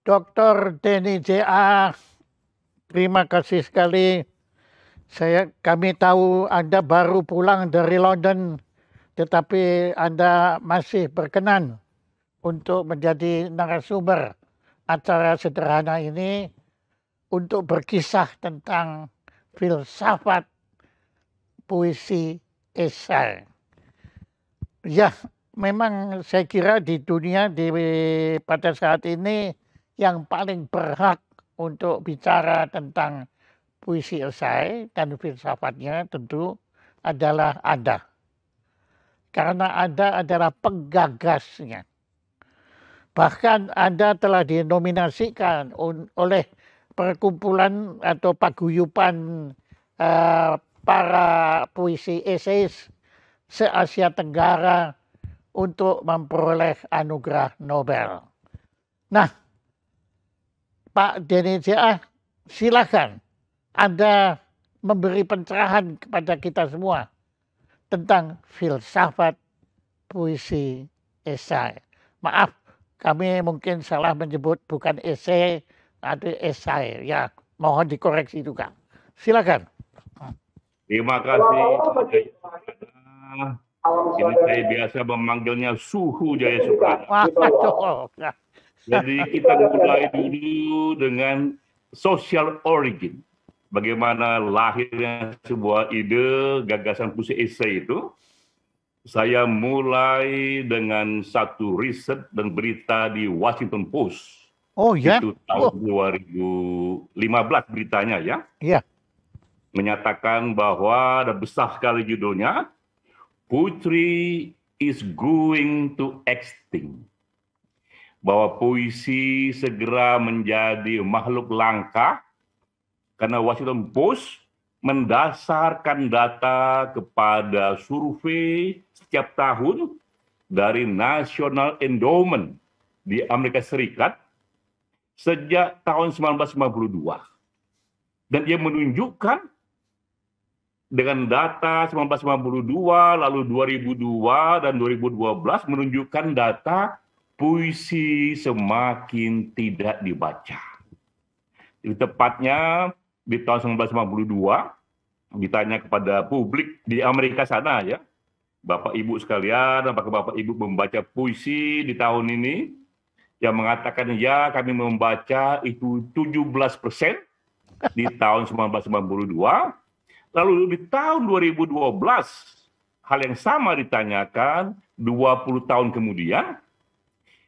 Dr. Denny J.A., terima kasih sekali. Kami tahu Anda baru pulang dari London, tetapi Anda masih berkenan untuk menjadi narasumber acara sederhana ini untuk berkisah tentang filsafat puisi esai. Ya, memang saya kira di dunia pada saat ini yang paling berhak untuk bicara tentang puisi esai dan filsafatnya tentu adalah Anda. Karena Anda adalah penggagasnya. Bahkan Anda telah dinominasikan oleh perkumpulan atau paguyuban para puisi eseis se-Asia Tenggara untuk memperoleh anugerah Nobel. Nah, Pak Denny J.A., silakan Anda memberi pencerahan kepada kita semua tentang filsafat puisi esai. Maaf, kami mungkin salah menyebut bukan esai, atau esai. Ya, mohon dikoreksi juga. Silakan. Terima kasih. Ini saya biasa memanggilnya Suhu Jaya Suprana. Jadi kita mulai dulu dengan social origin. Bagaimana lahirnya sebuah ide, gagasan puisi esai itu. Saya mulai dengan satu riset dan berita di Washington Post. Oh ya? Itu tahun 2015 beritanya ya. Iya. Menyatakan bahwa ada besar sekali judulnya, Poetry is going to extinct. Bahwa puisi segera menjadi makhluk langka karena Washington Post mendasarkan data kepada survei setiap tahun dari National Endowment di Amerika Serikat sejak tahun 1952. Dan dia menunjukkan dengan data 1992, lalu 2002 dan 2012 menunjukkan data puisi semakin tidak dibaca. Jadi tepatnya di tahun 1952 ditanya kepada publik di Amerika sana ya, Bapak Ibu sekalian, apakah Bapak Ibu membaca puisi di tahun ini? Yang mengatakan ya kami membaca itu 17% di tahun 1992. Lalu di tahun 2012, hal yang sama ditanyakan 20 tahun kemudian,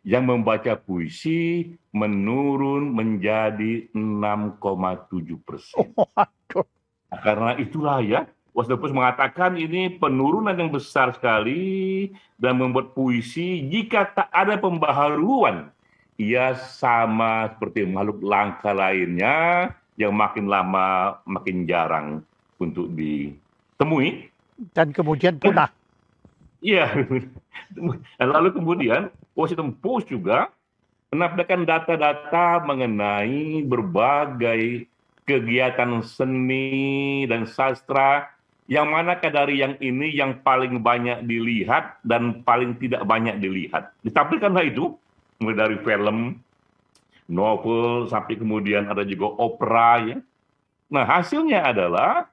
yang membaca puisi menurun menjadi 6,7%. Karena itulah ya, Washington Post mengatakan ini penurunan yang besar sekali dan membuat puisi jika tak ada pembaharuan, ia sama seperti makhluk langka lainnya yang makin lama makin jarang untuk ditemui. Dan kemudian punah. Iya. Lalu kemudian Washington Post juga menampilkan data-data mengenai berbagai kegiatan seni dan sastra, yang manakah dari yang ini yang paling banyak dilihat dan paling tidak banyak dilihat. Ditampilkanlah itu, mulai dari film, novel, sampai kemudian ada juga opera ya. Nah, hasilnya adalah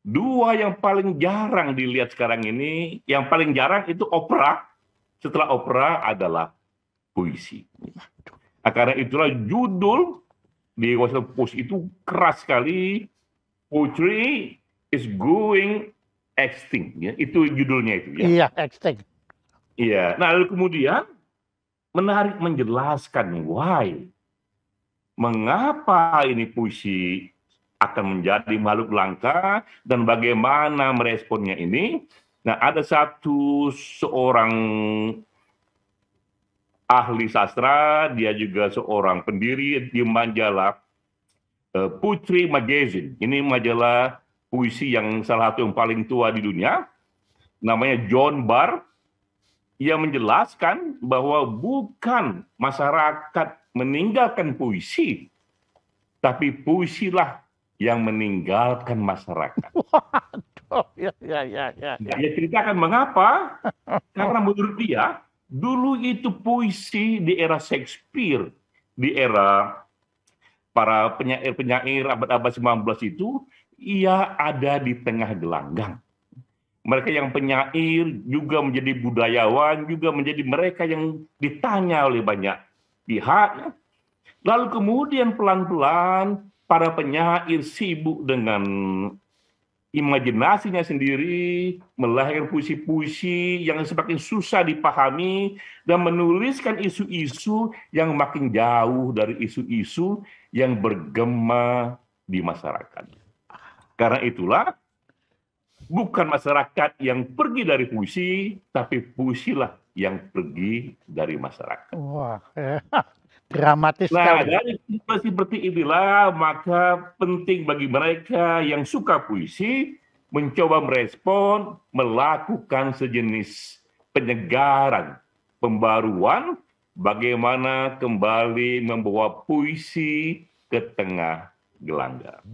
dua yang paling jarang dilihat sekarang ini, yang paling jarang itu opera, setelah opera adalah puisi. Nah, karena itulah judul di Washington Post itu keras sekali, Poetry is going extinct. Ya. Itu judulnya itu. Ya. Iya, extinct. Iya. Nah, lalu kemudian menarik menjelaskan why. Mengapa ini puisi akan menjadi makhluk langka dan bagaimana meresponnya ini. Nah, ada seorang ahli sastra, dia juga seorang pendiri di majalah Poetry Magazine. Ini majalah puisi yang salah satu yang paling tua di dunia. Namanya John Barr. Ia menjelaskan bahwa bukan masyarakat meninggalkan puisi, tapi puisilah yang meninggalkan masyarakat. Waduh, ya. Dia ceritakan mengapa, karena menurut dia, dulu itu puisi di era Shakespeare di era para penyair-penyair abad-abad 19 itu, ia ada di tengah gelanggang. Mereka yang penyair juga menjadi budayawan, juga menjadi mereka yang ditanya oleh banyak pihak. Lalu kemudian pelan-pelan para penyair sibuk dengan imajinasinya sendiri, melahirkan puisi-puisi yang semakin susah dipahami, dan menuliskan isu-isu yang makin jauh dari isu-isu yang bergema di masyarakat. Karena itulah, bukan masyarakat yang pergi dari puisi, tapi puisilah yang pergi dari masyarakat. Wah, dramatis Nah, sekali. dari situasi seperti inilah, maka penting bagi mereka yang suka puisi mencoba merespon, melakukan sejenis penyegaran, pembaruan, bagaimana kembali membawa puisi ke tengah gelanggang.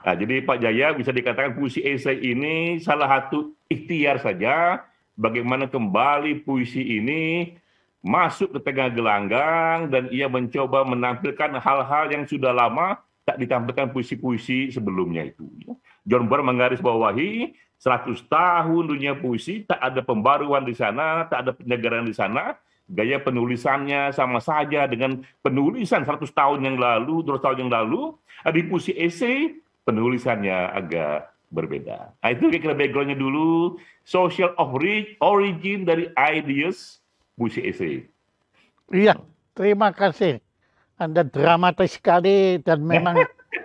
Nah, jadi Pak Jaya bisa dikatakan puisi esai ini salah satu ikhtiar saja bagaimana kembali puisi ini masuk ke tengah gelanggang dan ia mencoba menampilkan hal-hal yang sudah lama tak ditampilkan puisi-puisi sebelumnya itu. John Byrne menggarisbawahi 100 tahun dunia puisi, tak ada pembaruan di sana, tak ada penyegaran di sana. Gaya penulisannya sama saja dengan penulisan 100 tahun yang lalu, 200 tahun yang lalu. Di puisi esai, penulisannya agak berbeda. Nah, itu kira-kira background-nya dulu, social of origin dari ideas puisi esai. Iya, terima kasih. Anda dramatis sekali dan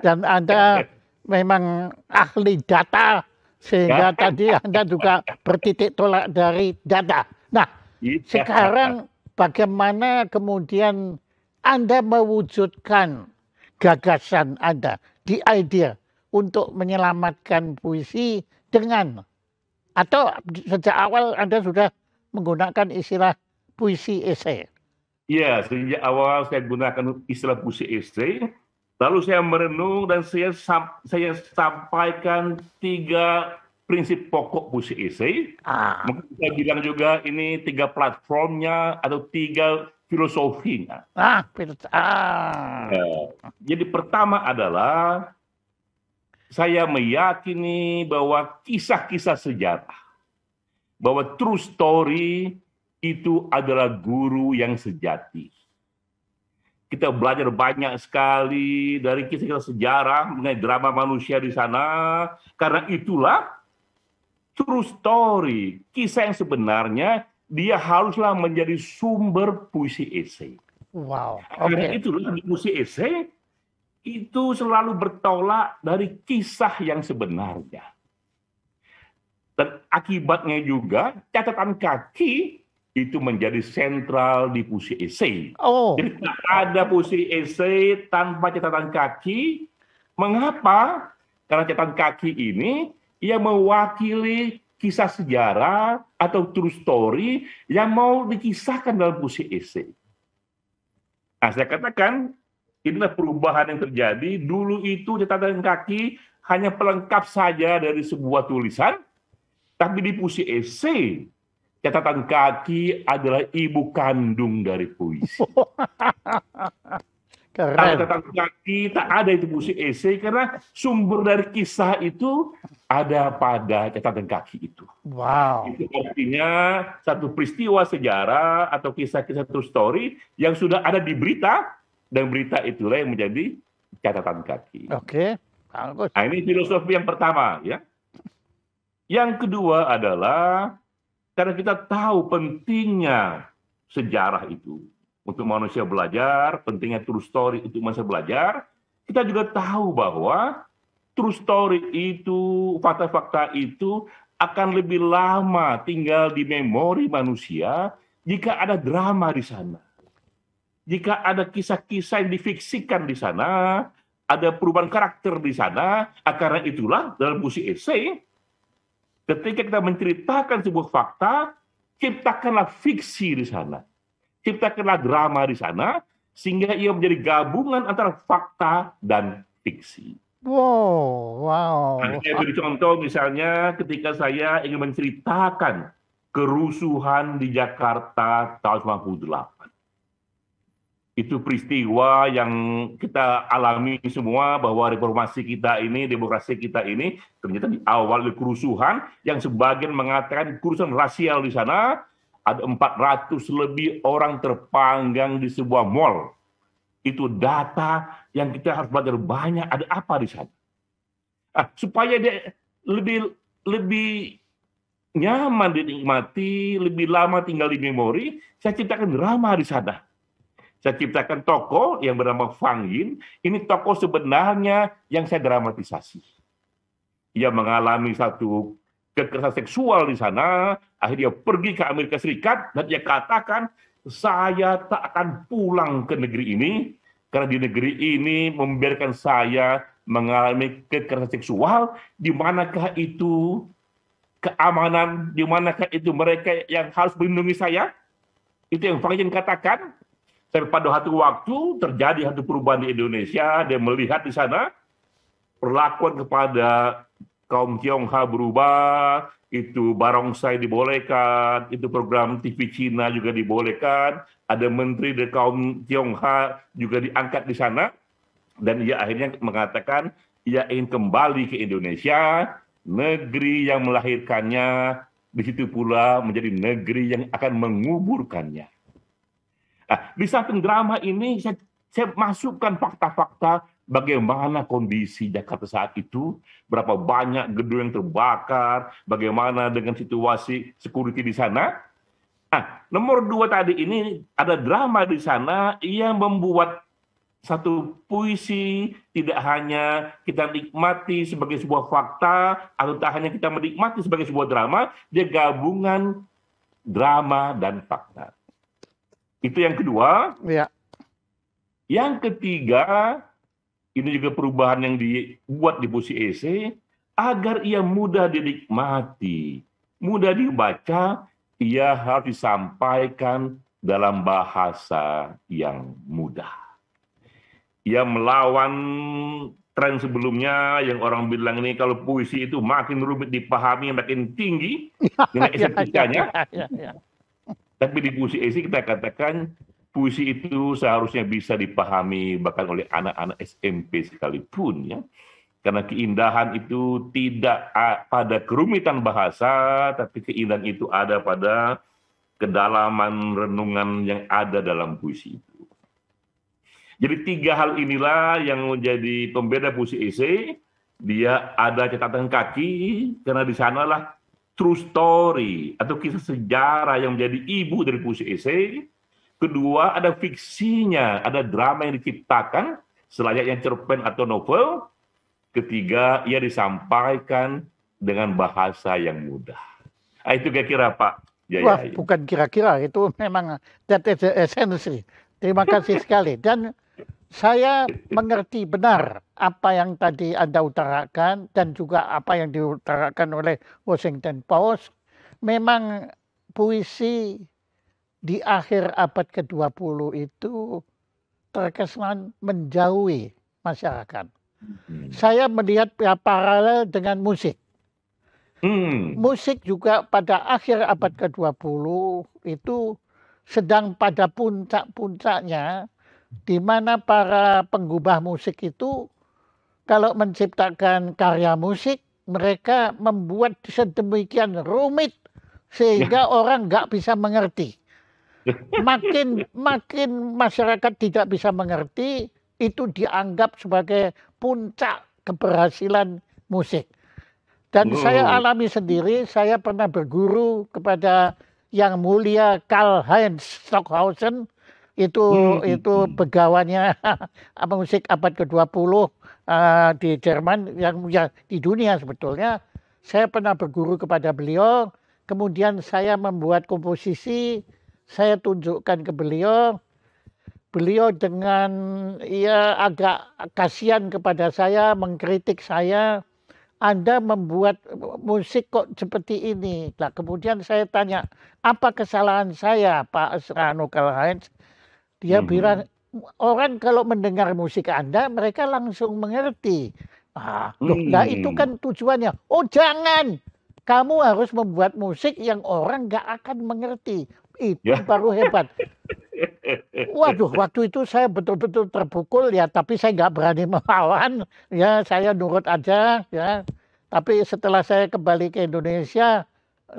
Anda memang ahli data sehingga tadi Anda juga bertitik tolak dari data. Nah, sekarang bagaimana kemudian Anda mewujudkan gagasan Anda, the idea untuk menyelamatkan puisi dengan, atau sejak awal Anda sudah menggunakan istilah puisi esai? Ya, sejak awal saya gunakan istilah puisi esai, lalu saya merenung dan saya sampaikan 3 prinsip pokok puisi esai. Mungkin saya bilang juga ini 3 platformnya atau 3 filosofinya. Jadi pertama adalah saya meyakini bahwa kisah-kisah sejarah, bahwa true story itu adalah guru yang sejati. Kita belajar banyak sekali dari kisah-kisah sejarah mengenai drama manusia di sana. Karena itulah true story, kisah yang sebenarnya, dia haruslah menjadi sumber puisi esai. Wow. Karena itulah di puisi esai itu selalu bertolak dari kisah yang sebenarnya. Dan akibatnya juga catatan kaki itu menjadi sentral di puisi esai. Jadi tidak ada puisi esai tanpa catatan kaki. Mengapa? Karena catatan kaki ini ia mewakili kisah sejarah atau true story yang mau dikisahkan dalam puisi esai. Nah, saya katakan inilah perubahan yang terjadi. Dulu itu catatan kaki hanya pelengkap saja dari sebuah tulisan, tapi di puisi esai catatan kaki adalah ibu kandung dari puisi. Kalau catatan kaki tak ada itu puisi esai karena sumber dari kisah itu ada pada catatan kaki itu. Wow. Itu artinya satu peristiwa sejarah atau kisah-kisah true story yang sudah ada di berita, dan berita itulah yang menjadi catatan kaki. Oke, bagus. Nah, ini filosofi yang pertama, ya. Yang kedua adalah karena kita tahu pentingnya sejarah itu untuk manusia belajar, pentingnya true story untuk manusia belajar, kita juga tahu bahwa true story itu, fakta-fakta itu akan lebih lama tinggal di memori manusia jika ada drama di sana. Jika ada kisah-kisah yang difiksikan di sana, ada perubahan karakter di sana, karena itulah dalam puisi esai, ketika kita menceritakan sebuah fakta, ciptakanlah fiksi di sana. Ciptakanlah drama di sana, sehingga ia menjadi gabungan antara fakta dan fiksi. Wow. Nah, saya beri contoh misalnya ketika saya ingin menceritakan kerusuhan di Jakarta tahun 98. Itu peristiwa yang kita alami semua, bahwa reformasi kita ini, demokrasi kita ini ternyata diawali kerusuhan yang sebagian mengatakan kerusuhan rasial di sana. Ada 400 lebih orang terpanggang di sebuah mall. Itu data yang kita harus belajar banyak, ada apa di sana. Supaya dia lebih lebih nyaman dinikmati, lebih lama tinggal di memori, saya ciptakan drama di sana. Saya ciptakan tokoh yang bernama Fang Yin. Ini tokoh sebenarnya yang saya dramatisasi. Ia mengalami satu kekerasan seksual di sana, akhirnya pergi ke Amerika Serikat, dan dia katakan, saya tak akan pulang ke negeri ini, karena di negeri ini membiarkan saya mengalami kekerasan seksual. Di manakah itu keamanan, di manakah itu mereka yang harus melindungi saya? Itu yang Fang Yin katakan. Sampai pada satu waktu terjadi satu perubahan di Indonesia, dia melihat di sana perlakuan kepada kaum Tionghoa berubah, itu barongsai dibolehkan, itu program TV Cina juga dibolehkan, ada menteri dari kaum Tionghoa juga diangkat di sana, dan ia akhirnya mengatakan ia ingin kembali ke Indonesia, negeri yang melahirkannya, di situ pula menjadi negeri yang akan menguburkannya. Di samping drama ini, saya masukkan fakta-fakta bagaimana kondisi Jakarta saat itu, berapa banyak gedung yang terbakar, bagaimana dengan situasi security di sana. Nomor 2 tadi ini, ada drama di sana yang membuat satu puisi tidak hanya kita nikmati sebagai sebuah fakta, atau tak hanya kita menikmati sebagai sebuah drama, dia gabungan drama dan fakta. Itu yang kedua. Ya. Yang ketiga, ini juga perubahan yang dibuat di puisi esai, agar ia mudah dinikmati, mudah dibaca, ia harus disampaikan dalam bahasa yang mudah. Ia melawan tren sebelumnya yang orang bilang ini kalau puisi itu makin rumit dipahami, makin tinggi nilai estetikanya. Tapi di puisi esai kita katakan puisi itu seharusnya bisa dipahami bahkan oleh anak-anak SMP sekalipun, ya. Karena keindahan itu tidak pada kerumitan bahasa, tapi keindahan itu ada pada kedalaman renungan yang ada dalam puisi itu. Jadi 3 hal inilah yang menjadi pembeda puisi esai. Dia ada catatan kaki, karena di sanalah true story atau kisah sejarah yang menjadi ibu dari puisi esai. Kedua, ada fiksinya, ada drama yang diciptakan selayaknya cerpen atau novel. Ketiga, ia disampaikan dengan bahasa yang mudah. Itu kira-kira Pak Jaya. Wah, bukan kira-kira, itu memang that is the essence. Terima kasih sekali. Dan saya mengerti benar apa yang tadi Anda utarakan dan juga apa yang diutarakan oleh Washington Post. Memang puisi di akhir abad ke-20 itu terkesan menjauhi masyarakat. Saya melihat paralel dengan musik. Musik juga pada akhir abad ke-20 itu sedang pada puncak-puncaknya, di mana para penggubah musik itu kalau menciptakan karya musik, mereka membuat sedemikian rumit sehingga orang nggak bisa mengerti. Makin masyarakat tidak bisa mengerti, itu dianggap sebagai puncak keberhasilan musik. Dan saya alami sendiri, saya pernah berguru kepada Yang Mulia Karl-Heinz Stockhausen, itu begawannya musik abad ke-20 di Jerman, yang di dunia sebetulnya. Saya pernah berguru kepada beliau, kemudian saya membuat komposisi, saya tunjukkan ke beliau. Beliau dengan agak kasihan kepada saya, mengkritik saya, Anda membuat musik kok seperti ini. Nah, kemudian saya tanya, apa kesalahan saya, Pak Serrano Karl-Heinz? Dia bilang, orang kalau mendengar musik Anda, mereka langsung mengerti. Nah itu kan tujuannya. Oh jangan, kamu harus membuat musik yang orang nggak akan mengerti. Itu baru hebat. Waduh, waktu itu saya betul-betul terpukul ya, tapi saya nggak berani melawan, ya saya nurut aja ya. Tapi setelah saya kembali ke Indonesia,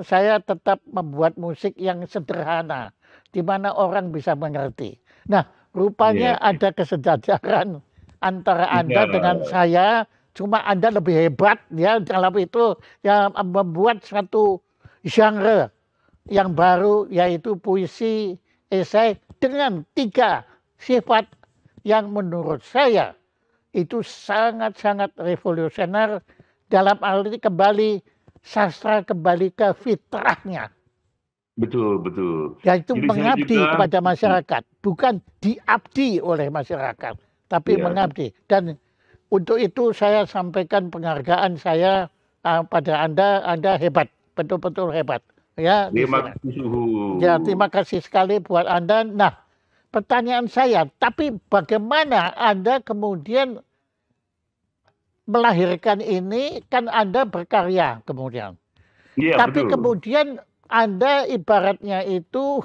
saya tetap membuat musik yang sederhana, di mana orang bisa mengerti. Nah, rupanya Iya, ada kesejajaran antara Anda dengan iya, saya, cuma Anda lebih hebat ya dalam itu, ya membuat satu genre yang baru yaitu puisi esai dengan 3 sifat yang menurut saya itu sangat-sangat revolusioner dalam arti kembali sastra kembali ke fitrahnya, betul, betul. yaitu Jadi saya mengabdi juga, kepada masyarakat, bukan diabdi oleh masyarakat, tapi ya, mengabdi. Dan untuk itu saya sampaikan penghargaan saya pada Anda hebat, betul-betul hebat ya di terima sini. kasih Suhu. Ya, terima kasih sekali buat Anda. Nah, pertanyaan saya, tapi bagaimana Anda kemudian melahirkan ini? Kan Anda berkarya kemudian. Iya, Tapi betul. kemudian Anda ibaratnya itu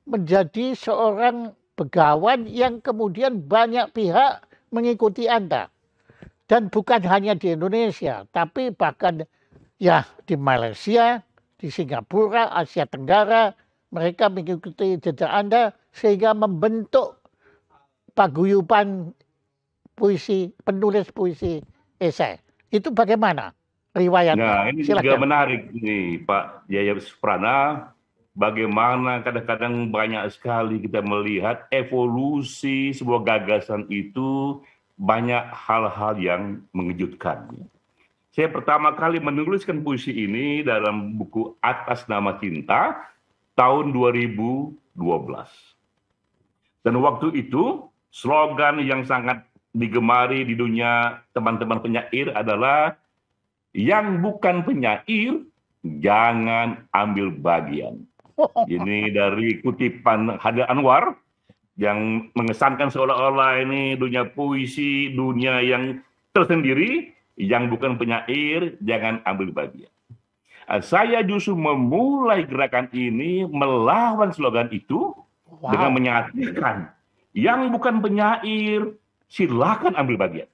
menjadi seorang begawan yang kemudian banyak pihak mengikuti Anda. Dan bukan hanya di Indonesia, tapi bahkan ya di Malaysia, di Singapura, Asia Tenggara, mereka mengikuti jejak Anda sehingga membentuk paguyuban puisi, penulis puisi esai. Itu bagaimana riwayatnya? Nah, ini juga Silakan. menarik nih, Pak Yaya Suprana. Bagaimana kadang-kadang banyak sekali kita melihat evolusi sebuah gagasan itu banyak hal-hal yang mengejutkan. Saya pertama kali menuliskan puisi ini dalam buku Atas Nama Cinta tahun 2012. Dan waktu itu slogan yang sangat digemari di dunia teman-teman penyair adalah yang bukan penyair jangan ambil bagian. Ini dari kutipan Hadir Anwar yang mengesankan seolah-olah ini dunia puisi, dunia yang tersendiri, yang bukan penyair, jangan ambil bagian. Saya justru memulai gerakan ini melawan slogan itu dengan Wow. menyatakan yang bukan penyair, silakan ambil bagian.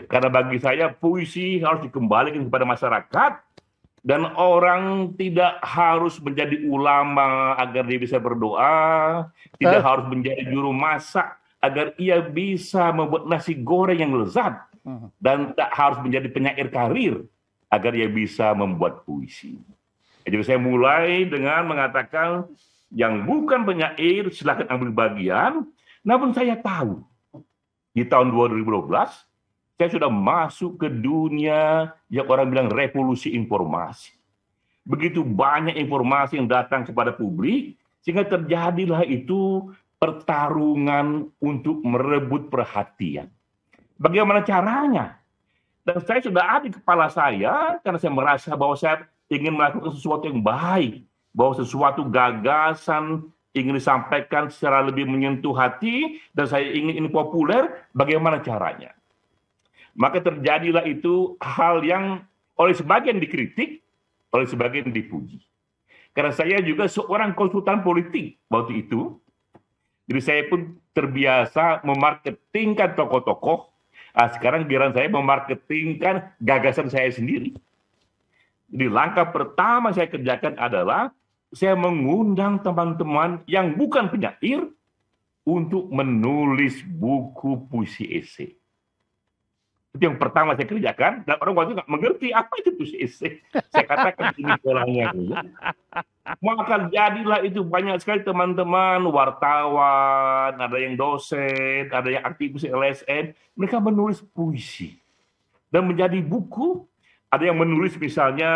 Karena bagi saya puisi harus dikembalikan kepada masyarakat dan orang tidak harus menjadi ulama agar dia bisa berdoa, tidak Eh, harus menjadi juru masak agar ia bisa membuat nasi goreng yang lezat, dan tak harus menjadi penyair karir agar ia bisa membuat puisi. Jadi saya mulai dengan mengatakan yang bukan penyair silakan ambil bagian, namun saya tahu di tahun 2012 saya sudah masuk ke dunia yang orang bilang revolusi informasi. Begitu banyak informasi yang datang kepada publik, sehingga terjadilah itu pertarungan untuk merebut perhatian. Bagaimana caranya? Dan saya sudah ada di kepala saya, karena saya merasa bahwa saya ingin melakukan sesuatu yang baik, bahwa sesuatu gagasan ingin disampaikan secara lebih menyentuh hati, dan saya ingin ini populer, bagaimana caranya? Maka terjadilah itu hal yang oleh sebagian dikritik, oleh sebagian dipuji. Karena saya juga seorang konsultan politik waktu itu, jadi saya pun terbiasa memarketingkan tokoh-tokoh. Sekarang giliran saya memarketingkan gagasan saya sendiri. Jadi langkah pertama saya kerjakan adalah saya mengundang teman-teman yang bukan penyair untuk menulis buku puisi esai. Itu yang pertama saya kerjakan, dan orang waktu itu nggak mengerti apa itu puisi esai. Saya katakan ini polanya. Maka jadilah itu banyak sekali teman-teman wartawan, ada yang dosen, ada yang aktivis LSM, mereka menulis puisi dan menjadi buku. Ada yang menulis misalnya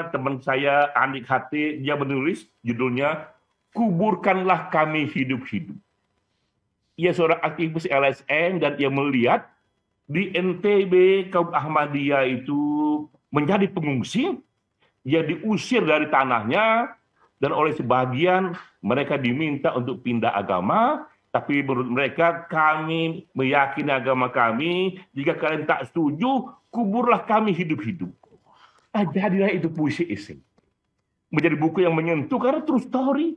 teman saya Andik Hati, dia menulis judulnya Kuburkanlah Kami Hidup-Hidup. Ia seorang aktivis LSM dan ia melihat di NTB kaum Ahmadiyah itu menjadi pengungsi, dia diusir dari tanahnya, dan oleh sebagian mereka diminta untuk pindah agama, tapi menurut mereka kami meyakini agama kami, jika kalian tak setuju, kuburlah kami hidup-hidup. Jadilah itu puisi esai. Menjadi buku yang menyentuh karena true story.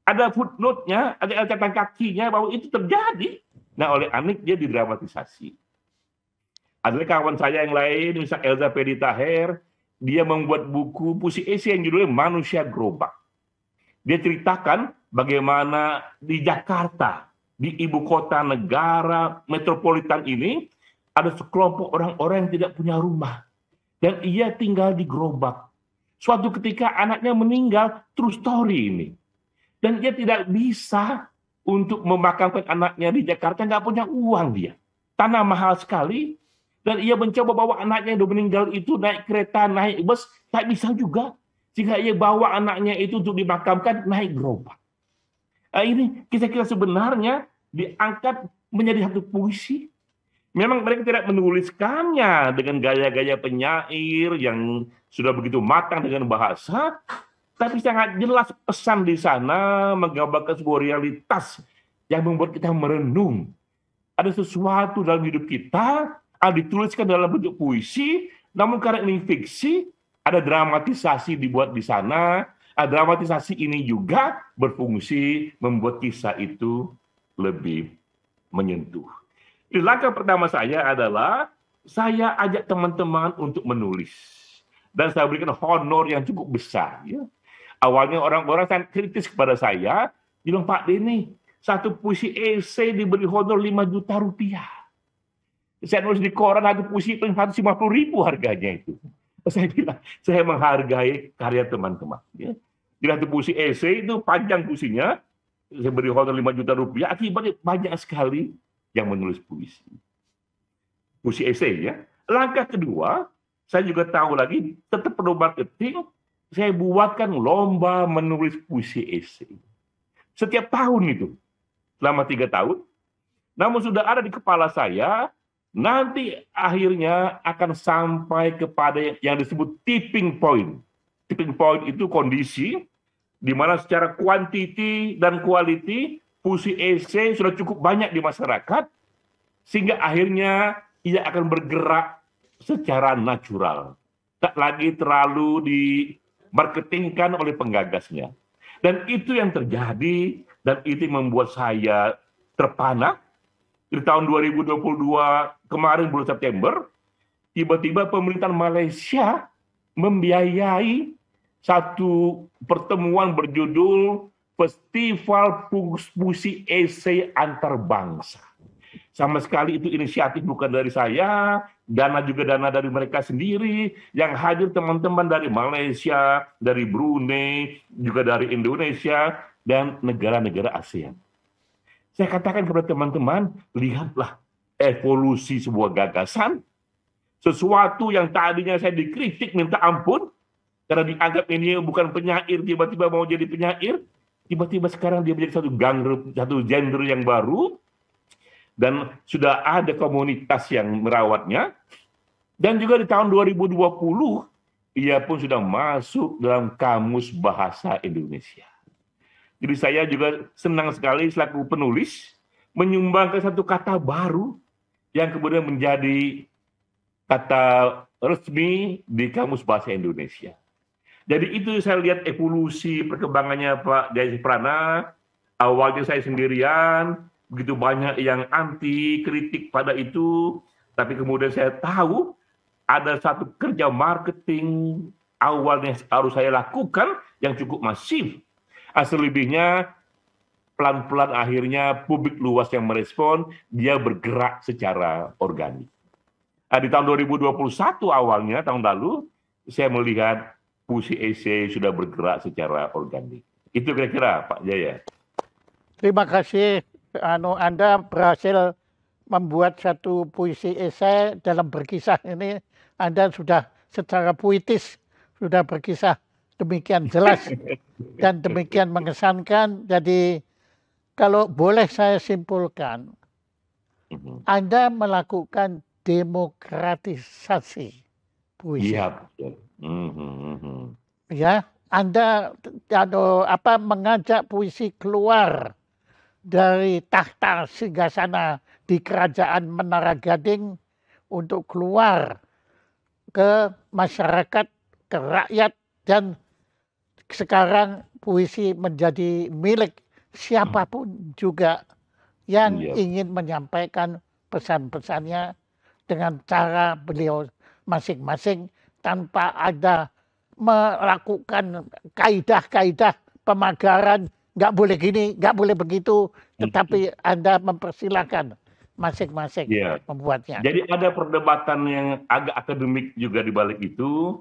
ada footnote-nya, ada catatan kakinya bahwa itu terjadi. Nah, oleh Anik dia didramatisasi. Ada kawan saya yang lain, misal Elza Pedi Taher, dia membuat buku puisi esai yang judulnya Manusia Gerobak. Dia ceritakan bagaimana di Jakarta, di ibu kota negara metropolitan ini, ada sekelompok orang-orang yang tidak punya rumah. Dan ia tinggal di gerobak. Suatu ketika anaknya meninggal, true story ini. Dan dia tidak bisa untuk memakamkan anaknya di Jakarta, nggak punya uang dia. Tanah mahal sekali, dan ia mencoba bawa anaknya yang sudah meninggal itu naik kereta, naik bus, tak bisa juga. Jika ia bawa anaknya itu untuk dimakamkan, naik gerobak. Nah, ini kisah-kisah sebenarnya diangkat menjadi satu puisi. Memang mereka tidak menuliskannya dengan gaya-gaya penyair yang sudah begitu matang dengan bahasa, tapi sangat jelas pesan di sana menggambarkan sebuah realitas yang membuat kita merenung. Ada sesuatu dalam hidup kita, dituliskan dalam bentuk puisi, namun karena ini fiksi, ada dramatisasi dibuat di sana. Dramatisasi ini juga berfungsi membuat kisah itu lebih menyentuh. Di langkah pertama saya adalah saya ajak teman-teman untuk menulis. Dan saya berikan honor yang cukup besar. Ya. Awalnya orang-orang sangat kritis kepada saya, bilang, Pak Denny, satu puisi esai diberi honor 5 juta rupiah. Saya nulis di koran satu puisi itu 150.000 harganya itu. Saya bilang, saya menghargai karya teman-teman. Ya. Di satu puisi esai itu panjang puisinya, saya beri honor 5 juta rupiah, akibatnya banyak sekali yang menulis puisi. Puisi esai ya. Langkah kedua, saya juga tahu lagi, tetap perlu marketing, saya buatkan lomba menulis puisi esai. Setiap tahun itu, selama 3 tahun, namun sudah ada di kepala saya, nanti akhirnya akan sampai kepada yang disebut tipping point. Tipping point itu kondisi di mana secara kuantiti dan quality puisi esai sudah cukup banyak di masyarakat, sehingga akhirnya ia akan bergerak secara natural. Tak lagi terlalu dimarketingkan oleh penggagasnya. Dan itu yang terjadi, dan itu yang membuat saya terpana. Di tahun 2022 kemarin bulan September, tiba-tiba pemerintahan Malaysia membiayai satu pertemuan berjudul Festival Puisi Esai Antarbangsa. Sama sekali itu inisiatif bukan dari saya, dana juga dana dari mereka sendiri, yang hadir teman-teman dari Malaysia, dari Brunei, juga dari Indonesia, dan negara-negara ASEAN. Saya katakan kepada teman-teman, lihatlah evolusi sebuah gagasan, sesuatu yang tadinya saya dikritik minta ampun, karena dianggap ini bukan penyair, tiba-tiba mau jadi penyair, tiba-tiba sekarang dia menjadi satu genre yang baru, dan sudah ada komunitas yang merawatnya, dan juga di tahun 2020, ia pun sudah masuk dalam Kamus Bahasa Indonesia. Jadi saya juga senang sekali selaku penulis, menyumbangkan satu kata baru, yang kemudian menjadi kata resmi di Kamus Bahasa Indonesia. Jadi itu saya lihat evolusi perkembangannya Pak Jaya Prana. Awalnya saya sendirian, begitu banyak yang anti, kritik pada itu. Tapi kemudian saya tahu ada satu kerja marketing awalnya harus saya lakukan yang cukup masif. Selebihnya pelan-pelan akhirnya publik luas yang merespon, dia bergerak secara organik. Di tahun 2021 awalnya, tahun lalu, saya melihat puisi esai sudah bergerak secara organik. Itu kira-kira Pak Jaya. Terima kasih. Anda berhasil membuat satu puisi esai dalam berkisah ini. Anda sudah secara puitis sudah berkisah demikian jelas dan demikian mengesankan. Jadi kalau boleh saya simpulkan, Anda melakukan demokratisasi puisi. Iya. Ya, Anda mengajak puisi keluar dari tahta singgasana di kerajaan Menara Gading untuk keluar ke masyarakat, ke rakyat, dan sekarang puisi menjadi milik siapapun juga yang Iya. ingin menyampaikan pesan-pesannya dengan cara beliau masing-masing tanpa ada melakukan kaidah-kaidah pemagaran, nggak boleh gini, nggak boleh begitu, tetapi Anda mempersilahkan masing-masing Iya. membuatnya. Jadi ada perdebatan yang agak akademik juga di balik itu,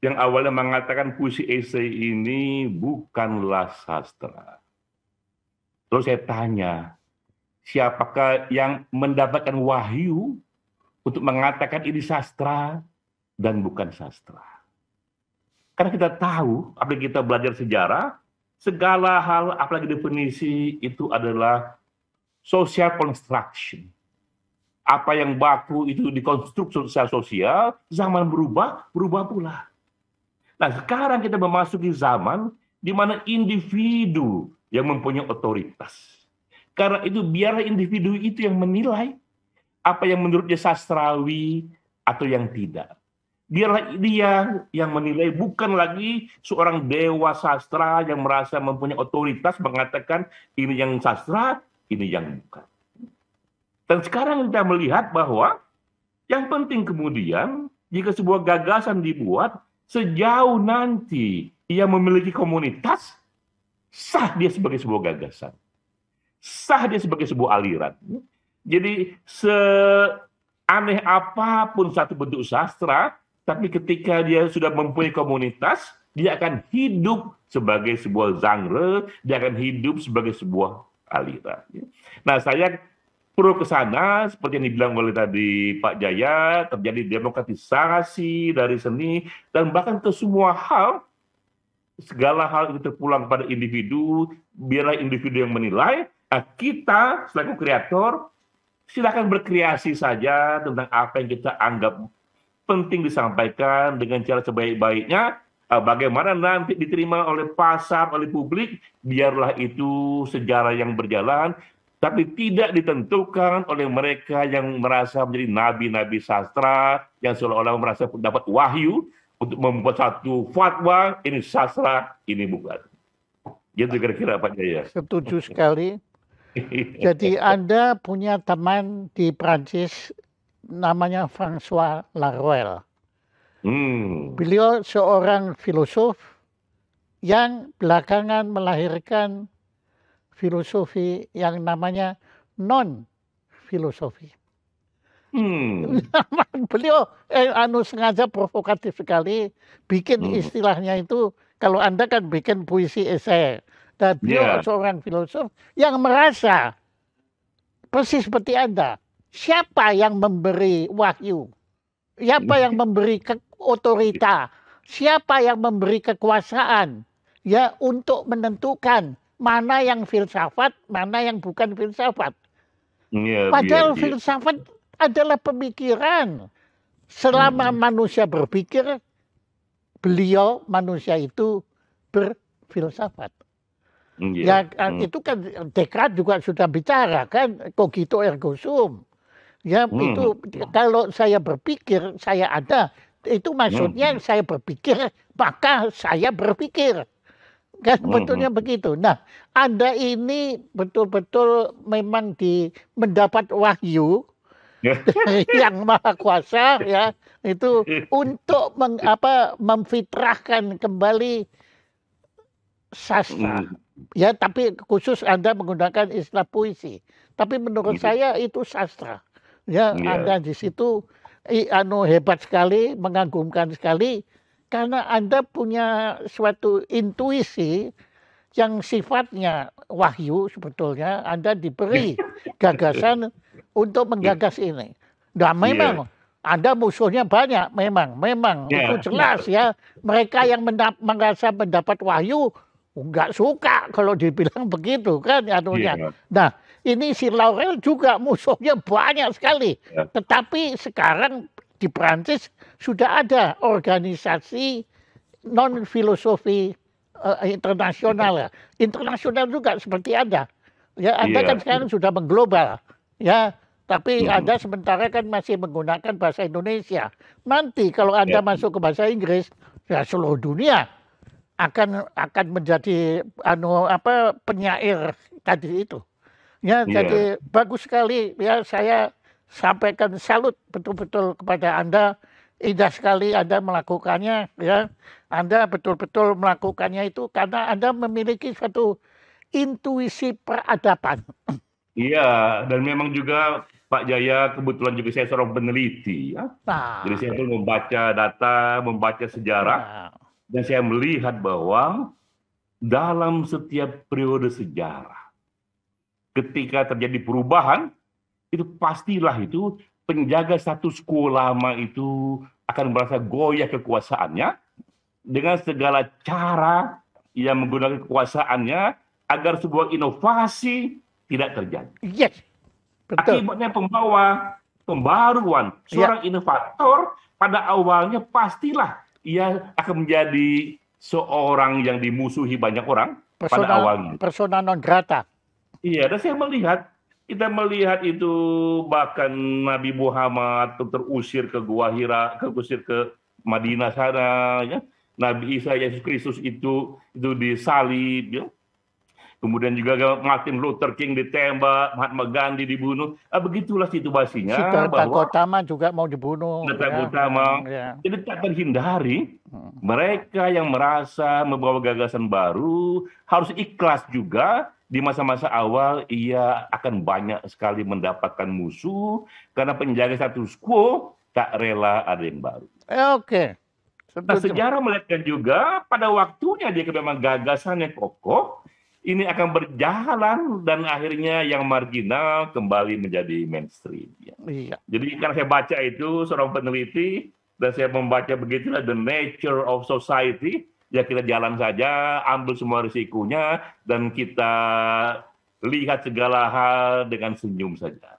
yang awalnya mengatakan puisi esai ini bukanlah sastra. Terus saya tanya, siapakah yang mendapatkan wahyu untuk mengatakan ini sastra dan bukan sastra? Karena kita tahu, apalagi kita belajar sejarah, segala hal, apalagi definisi, itu adalah social construction. Apa yang baku itu dikonstruksi secara sosial, zaman berubah, berubah pula. Nah, sekarang kita memasuki zaman di mana individu yang mempunyai otoritas. Karena itu biarlah individu itu yang menilai apa yang menurutnya sastrawi atau yang tidak. Biarlah dia yang menilai, bukan lagi seorang dewa sastra yang merasa mempunyai otoritas mengatakan ini yang sastra, ini yang bukan. Dan sekarang kita melihat bahwa yang penting kemudian jika sebuah gagasan dibuat, sejauh nanti ia memiliki komunitas, sah dia sebagai sebuah gagasan. Sah dia sebagai sebuah aliran. Jadi seaneh apapun satu bentuk sastra, tapi ketika dia sudah mempunyai komunitas, dia akan hidup sebagai sebuah genre, dia akan hidup sebagai sebuah aliran. Nah, saya pro ke sana, seperti yang dibilang oleh tadi Pak Jaya, terjadi demokratisasi dari seni, dan bahkan ke semua hal, segala hal itu terpulang pada individu, biarlah individu yang menilai, kita selaku kreator, silakan berkreasi saja tentang apa yang kita anggap penting disampaikan dengan cara sebaik-baiknya. Bagaimana nanti diterima oleh pasar, oleh publik, biarlah itu sejarah yang berjalan, tapi tidak ditentukan oleh mereka yang merasa menjadi nabi-nabi sastra, yang seolah-olah merasa dapat wahyu untuk membuat satu fatwa, ini sastra, ini bukan. Gitu kira-kira Pak Jaya. Setuju sekali. Jadi Anda punya teman di Prancis namanya François Laruelle. Beliau seorang filosof yang belakangan melahirkan filosofi yang namanya non-filosofi. Beliau sengaja provokatif sekali bikin istilahnya itu, kalau Anda kan bikin puisi esai. Dan beliau seorang filosof yang merasa persis seperti Anda. Siapa yang memberi wahyu? Siapa yang memberi otorita? Siapa yang memberi kekuasaan? Ya, untuk menentukan mana yang filsafat, mana yang bukan filsafat. Padahal filsafat adalah pemikiran. Selama manusia berpikir, beliau manusia itu berfilsafat. Ya, itu kan Descartes juga sudah bicara kan, cogito ergo sum. Ya, itu kalau saya berpikir, saya ada. Itu maksudnya saya berpikir, maka saya berpikir. Kan sebetulnya begitu. Nah, Anda ini betul-betul memang mendapat wahyu yang maha kuasa, ya, itu untuk memfitrahkan kembali sastra. Ya, tapi khusus Anda menggunakan istilah puisi. Tapi menurut saya itu sastra. Ya, Anda di situ hebat sekali, mengagumkan sekali, karena Anda punya suatu intuisi yang sifatnya wahyu sebetulnya. Anda diberi gagasan untuk menggagas ini. Nah, memang Anda musuhnya banyak, memang itu jelas ya. Mereka yang merasa mendapat wahyu nggak suka kalau dibilang begitu kan anunya. Nah, ini si Laruelle juga musuhnya banyak sekali. Tetapi sekarang di Prancis sudah ada organisasi non filosofi internasional ya. Internasional juga seperti Anda. Ya, Anda kan sekarang sudah mengglobal. Ya, tapi Anda sementara kan masih menggunakan bahasa Indonesia. Nanti kalau Anda masuk ke bahasa Inggris, ya seluruh dunia akan menjadi penyair tadi itu. Ya, Iya. jadi bagus sekali ya, saya sampaikan salut betul-betul kepada Anda. Indah sekali Anda melakukannya ya. Anda betul-betul melakukannya itu karena Anda memiliki suatu intuisi peradaban. Iya, dan memang juga Pak Jaya kebetulan juga saya seorang peneliti ya. Jadi Nah, saya pun membaca data, membaca sejarah, ya, dan saya melihat bahwa dalam setiap periode sejarah, ketika terjadi perubahan, itu pastilah itu penjaga status quo lama itu akan merasa goyah kekuasaannya dengan segala cara yang menggunakan kekuasaannya agar sebuah inovasi tidak terjadi. yes, betul. Akibatnya pembawa pembaruan, Ya, seorang inovator pada awalnya pastilah ia akan menjadi seorang yang dimusuhi banyak orang pada awalnya. persona non grata. Iya, dan kita melihat itu bahkan Nabi Muhammad terusir ke Gua Hira, terusir ke Madinah sana, ya. Nabi Isa Yesus Kristus itu disalib, ya. Kemudian juga Martin Luther King ditembak, Mahatma Gandhi dibunuh. Begitulah situasinya Siddhartha bahwa Gautama juga mau dibunuh data ya. utama. Ya. Jadi tak terhindari Hmm. mereka yang merasa membawa gagasan baru harus ikhlas juga di masa-masa awal ia akan banyak sekali mendapatkan musuh karena penjaga status quo tak rela ada yang baru. Oke, Nah, setuju. sejarah melihatkan juga pada waktunya jika memang gagasannya kokoh, ini akan berjalan dan akhirnya yang marginal kembali menjadi mainstream. Ya. Iya. Jadi karena saya baca itu seorang peneliti dan saya membaca begitulah the nature of society, ya kita jalan saja, ambil semua risikonya dan kita lihat segala hal dengan senyum saja.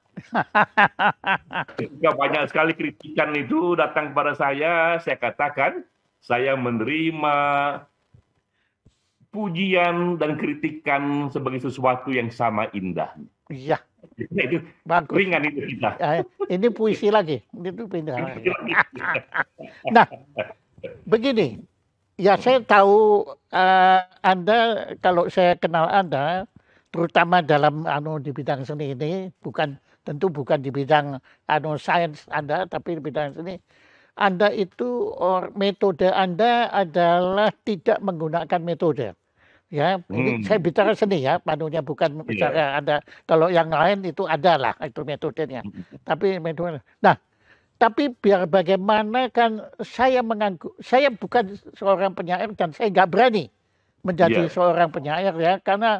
Ketika banyak sekali kritikan itu datang kepada saya katakan saya menerima pujian dan kritikan sebagai sesuatu yang sama indah. Iya, Nah, itu bagus. ringan itu kita. Ini puisi lagi. Itu pindah lagi. Nah, begini. Ya, saya tahu Anda, kalau saya kenal Anda, terutama dalam di bidang seni ini, tentu bukan di bidang sains Anda, tapi di bidang seni. Anda itu metode Anda adalah tidak menggunakan metode. Ya, ini saya bicara seni ya, panunya bukan bicara Anda. Kalau yang lain itu adalah itu metodenya. Tapi metode. Nah, tapi biar bagaimana kan saya bukan seorang penyair dan saya nggak berani menjadi seorang penyair ya, karena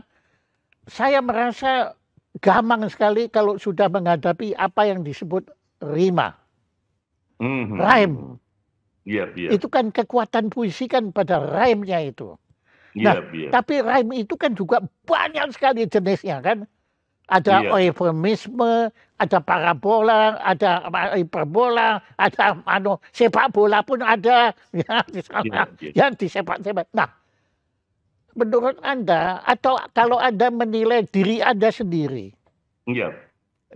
saya merasa gampang sekali kalau sudah menghadapi apa yang disebut rima. Rhyme. Itu kan kekuatan puisi kan pada rhyme-nya itu. Nah, tapi rhyme itu kan juga banyak sekali jenisnya kan. Ada eufemisme, ada parabola, ada hiperbola, ada sepak bola pun ada ya, yang disepak-sepak. Nah, menurut Anda atau kalau Anda menilai diri Anda sendiri,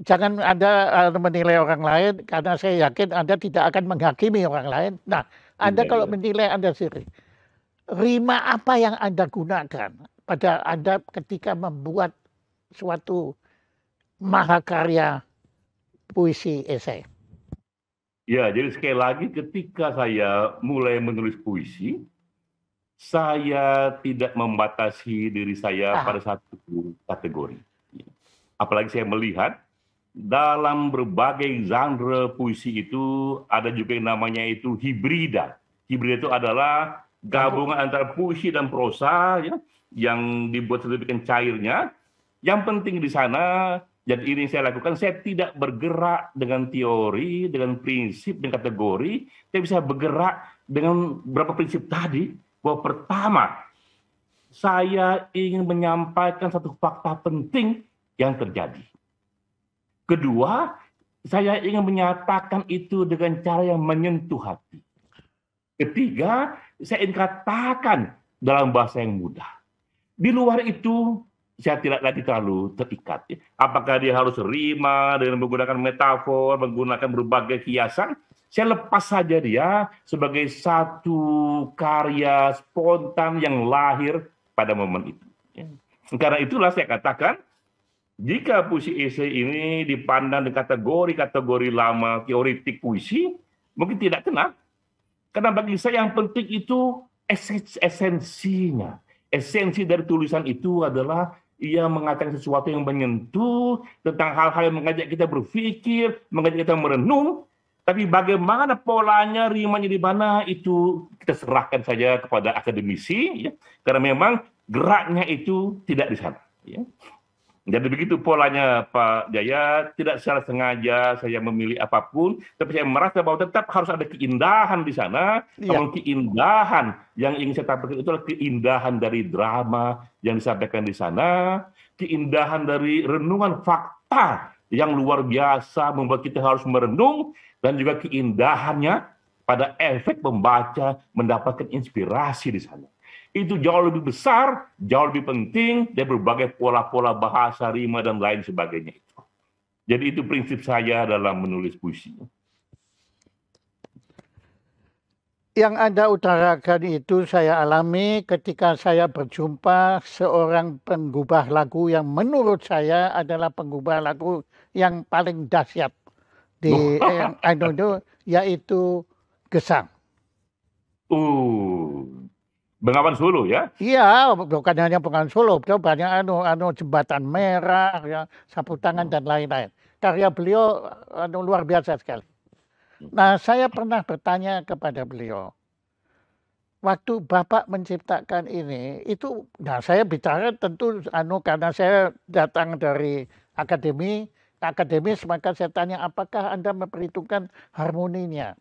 jangan Anda menilai orang lain karena saya yakin Anda tidak akan menghakimi orang lain. Nah, Anda kalau menilai Anda sendiri, rima apa yang Anda gunakan pada Anda ketika membuat suatu mahakarya puisi esai? Ya, jadi sekali lagi ketika saya mulai menulis puisi, saya tidak membatasi diri saya pada satu kategori. Apalagi saya melihat dalam berbagai genre puisi itu ada juga yang namanya itu hibrida. Hibrida itu adalah gabungan antara puisi dan prosa ya, yang dibuat sedemikian cairnya. Yang penting di sana, dan ini saya lakukan, saya tidak bergerak dengan teori, dengan prinsip, dengan kategori. Saya bisa bergerak dengan beberapa prinsip tadi. Bahwa pertama, saya ingin menyampaikan satu fakta penting yang terjadi. Kedua, saya ingin menyatakan itu dengan cara yang menyentuh hati. Ketiga, saya ingin katakan dalam bahasa yang mudah. Di luar itu, saya tidak lagi terlalu terikat. Apakah dia harus rima dengan menggunakan metafor, menggunakan berbagai kiasan? saya lepas saja dia sebagai satu karya spontan yang lahir pada momen itu. Karena itulah saya katakan, jika puisi esai ini dipandang dengan kategori-kategori lama teoretik puisi, mungkin tidak kena. Karena bagi saya yang penting itu esensinya. Esensi dari tulisan itu adalah ia mengatakan sesuatu yang menyentuh tentang hal-hal yang mengajak kita berpikir, mengajak kita merenung. Tapi bagaimana polanya, rimanya di mana, itu kita serahkan saja kepada akademisi, ya. Karena memang geraknya itu tidak di sana. Ya. Jadi begitu polanya Pak Jaya, tidak secara sengaja saya memilih apapun, tapi saya merasa bahwa tetap harus ada keindahan di sana. Iya. Namun keindahan yang ingin saya tampilkan itu adalah keindahan dari drama yang disampaikan di sana, keindahan dari renungan fakta yang luar biasa membuat kita harus merenung, dan juga keindahannya pada efek pembaca mendapatkan inspirasi di sana. Itu jauh lebih besar, jauh lebih penting dari berbagai pola-pola bahasa, rima, dan lain sebagainya. Jadi itu prinsip saya dalam menulis puisi. Yang Anda utarakan itu saya alami ketika saya berjumpa seorang penggubah lagu yang menurut saya adalah penggubah lagu yang paling dahsyat di yaitu Gesang. Bengawan Solo ya? Iya, bukan hanya Bengawan Solo, banyak Jembatan Merah, ya, Sapu Tangan dan lain-lain. Karya beliau luar biasa sekali. Nah, saya pernah bertanya kepada beliau, waktu Bapak menciptakan ini, itu, nah saya bicara tentu karena saya datang dari akademis, maka saya tanya apakah Anda memperhitungkan harmoninya,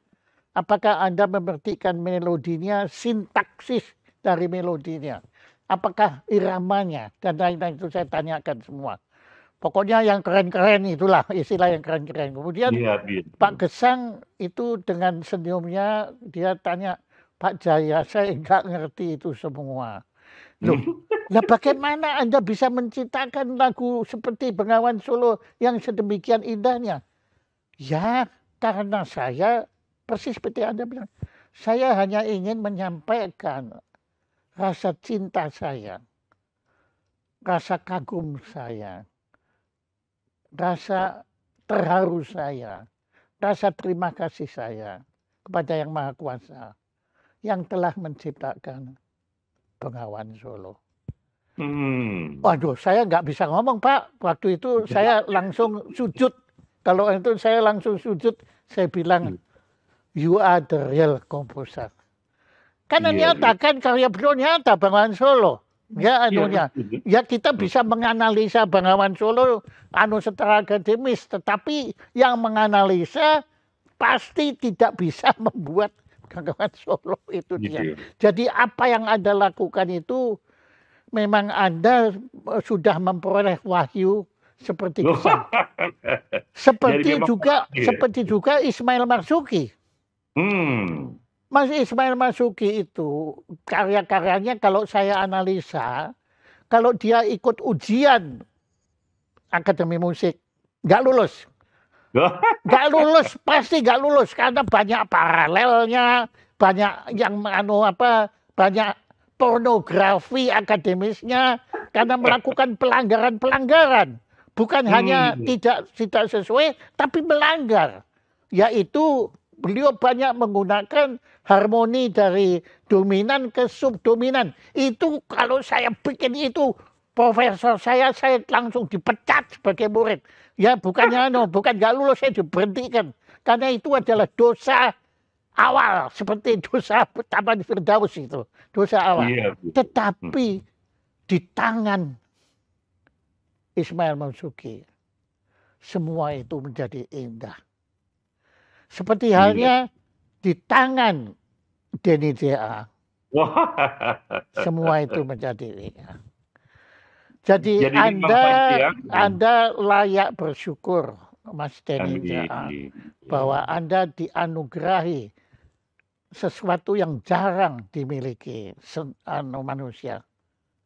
apakah Anda memperhatikan melodinya, sintaksis dari melodinya, apakah iramanya, dan lain-lain itu saya tanyakan semua. Pokoknya yang keren-keren itulah istilah yang keren-keren. Kemudian Pak Gesang itu dengan senyumnya dia tanya, Pak Jaya, saya nggak ngerti itu semua. Loh, nah bagaimana Anda bisa menciptakan lagu seperti Bengawan Solo yang sedemikian indahnya? Ya, karena saya persis seperti Anda bilang, saya hanya ingin menyampaikan rasa cinta saya, rasa kagum saya, rasa terharu saya, rasa terima kasih saya kepada Yang Maha Kuasa yang telah menciptakan Bengawan Solo. Waduh, saya nggak bisa ngomong Pak. Waktu itu saya langsung sujud. Kalau itu saya langsung sujud, saya bilang, you are the real composer. Karena nyata kan karya beliau nyata Bengawan Solo. Ya ya kita bisa menganalisa Bengawan Solo secara akademis, tetapi yang menganalisa pasti tidak bisa membuat Bengawan Solo itu dia. Jadi apa yang Anda lakukan itu memang Anda sudah memperoleh wahyu seperti Gesang. Seperti juga Ismail Marzuki. Mas Ismail Marzuki itu karya-karyanya kalau saya analisa, kalau dia ikut ujian Akademi Musik, nggak lulus. Nggak lulus, pasti nggak lulus karena banyak paralelnya, banyak yang banyak pornografi akademisnya karena melakukan pelanggaran-pelanggaran, bukan hanya tidak sesuai, tapi melanggar, yaitu beliau banyak menggunakan harmoni dari dominan ke subdominan. Itu kalau saya bikin itu, profesor saya langsung dipecat sebagai murid. Ya bukan nggak lulus, saya diberhentikan. Karena itu adalah dosa awal, seperti dosa Taman Firdaus itu. Dosa awal. Tetapi di tangan Ismail Marzuki, semua itu menjadi indah. Seperti halnya di tangan Denny J.A. Semua itu menjadi indah. Jadi Anda layak bersyukur, Mas Denny J.A., bahwa Anda dianugerahi sesuatu yang jarang dimiliki manusia.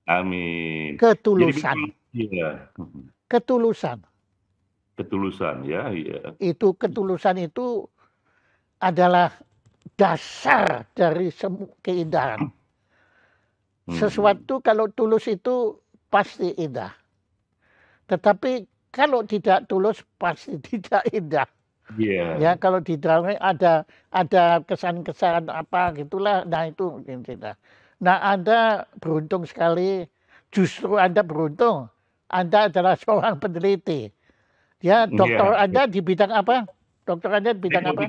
Amin. Ketulusan. Ketulusan. Ketulusan, ya. Itu ketulusan itu adalah dasar dari keindahan. Sesuatu kalau tulus itu pasti indah. Tetapi kalau tidak tulus pasti tidak indah. Ya, kalau di dalamnya ada kesan-kesan apa gitulah. Nah, itu mungkin tidak. Nah, Anda beruntung sekali. Justru Anda beruntung. Anda adalah seorang peneliti. Ya, dokter Anda di bidang apa? Dokter Anda di bidang apa?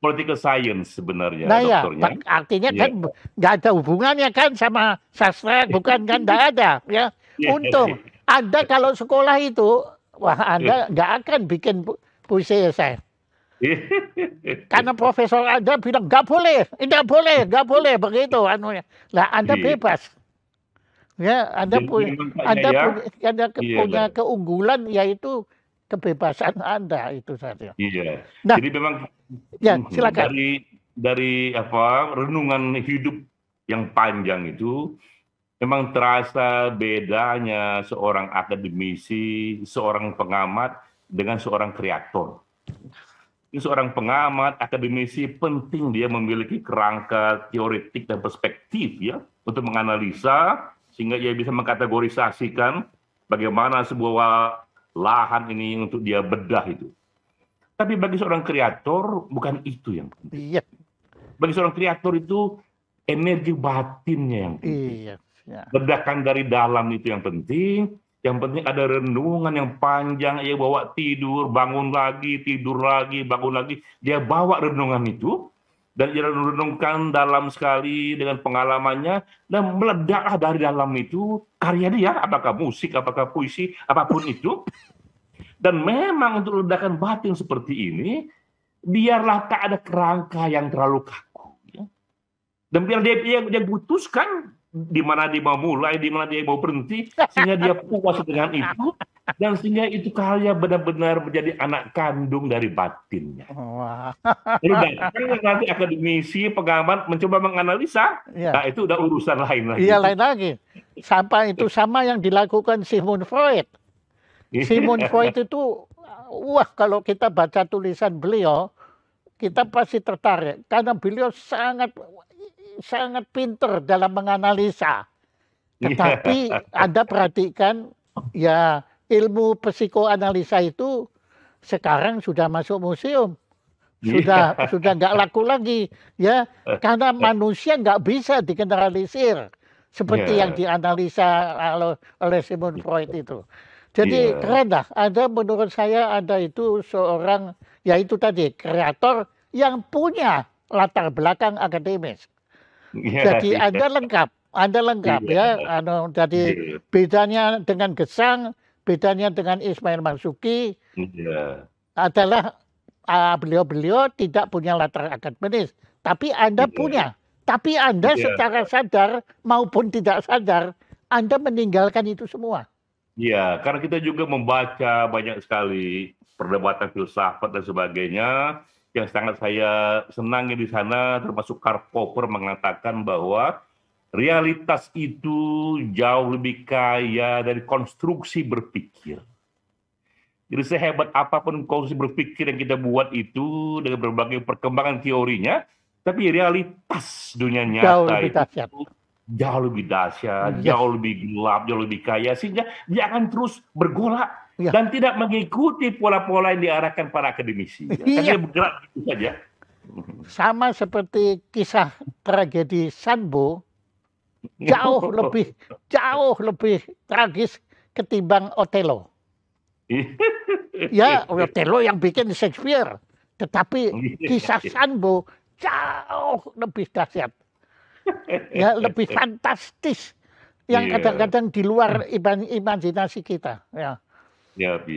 Political science sebenarnya, nah, dokternya. Ya, artinya kan nggak ada hubungannya kan sama sastra, bukan kan? Nggak ada. Ya, untung. Anda kalau sekolah itu, wah Anda nggak akan bikin puisi esai. Karena profesor Anda bilang nggak boleh begitu anunya. Lah Anda bebas. Ya, Anda punya keunggulan yaitu kebebasan Anda itu saja. Iya. Nah, jadi memang ya, silakan. Dari renungan hidup yang panjang itu memang terasa bedanya seorang akademisi, seorang pengamat dengan seorang kreator. Seorang pengamat, akademisi penting dia memiliki kerangka teoretik dan perspektif ya untuk menganalisa sehingga ia bisa mengkategorisasikan bagaimana sebuah lahan ini untuk dia bedah itu. Tapi bagi seorang kreator bukan itu yang penting. Iya. Bagi seorang kreator itu energi batinnya yang penting. Iya. Ledakan dari dalam itu yang penting. Yang penting ada renungan yang panjang, ia bawa tidur, bangun lagi, tidur lagi, bangun lagi. Dia bawa renungan itu, dan dia renungkan dalam sekali dengan pengalamannya, dan meledaklah dari dalam itu karya dia, apakah musik, apakah puisi, apapun itu. Dan memang untuk ledakan batin seperti ini, biarlah tak ada kerangka yang terlalu kaku. Ya. Dan biar dia putuskan di mana dia mau mulai, di mana dia mau berhenti, sehingga dia puas dengan itu, dan sehingga itu karya benar-benar menjadi anak kandung dari batinnya. Lalu datang nanti akademisi, pengamat mencoba menganalisa, nah itu udah urusan lain lagi. Iya, lain lagi. Sampai itu sama yang dilakukan Sigmund Freud. Sigmund Freud itu, wah kalau kita baca tulisan beliau, kita pasti tertarik. Karena beliau sangat pinter dalam menganalisa. Tetapi Anda perhatikan, ya ilmu psikoanalisa itu sekarang sudah masuk museum. Sudah nggak laku lagi. Ya, karena manusia nggak bisa digeneralisir. Seperti yang dianalisa oleh Sigmund Freud itu. Jadi keren lah. Menurut saya Anda itu seorang, ya itu tadi, kreator yang punya latar belakang akademis. Jadi Anda lengkap ya. Jadi bedanya dengan Gesang, bedanya dengan Ismail Marzuki adalah beliau tidak punya latar akademis, tapi Anda punya. Tapi Anda secara sadar maupun tidak sadar, Anda meninggalkan itu semua. Iya, karena kita juga membaca banyak sekali perdebatan filsafat dan sebagainya. Yang sangat saya senangi di sana, termasuk Karl Popper mengatakan bahwa realitas itu jauh lebih kaya dari konstruksi berpikir. Jadi sehebat apapun konstruksi berpikir yang kita buat itu dengan berbagai perkembangan teorinya, tapi realitas dunia nyata itu jauh lebih dahsyat, jauh lebih gelap, jauh lebih kaya, sehingga dia akan terus bergolak dan tidak mengikuti pola-pola yang diarahkan para akademisi. Dia bergerak itu saja. Sama seperti kisah tragedi Sanbo, jauh lebih tragis ketimbang Othello. Ya, Othello yang bikin Shakespeare, tetapi kisah Sanbo jauh lebih dahsyat. Ya, lebih fantastis yang kadang-kadang di luar imajinasi kita. Ya.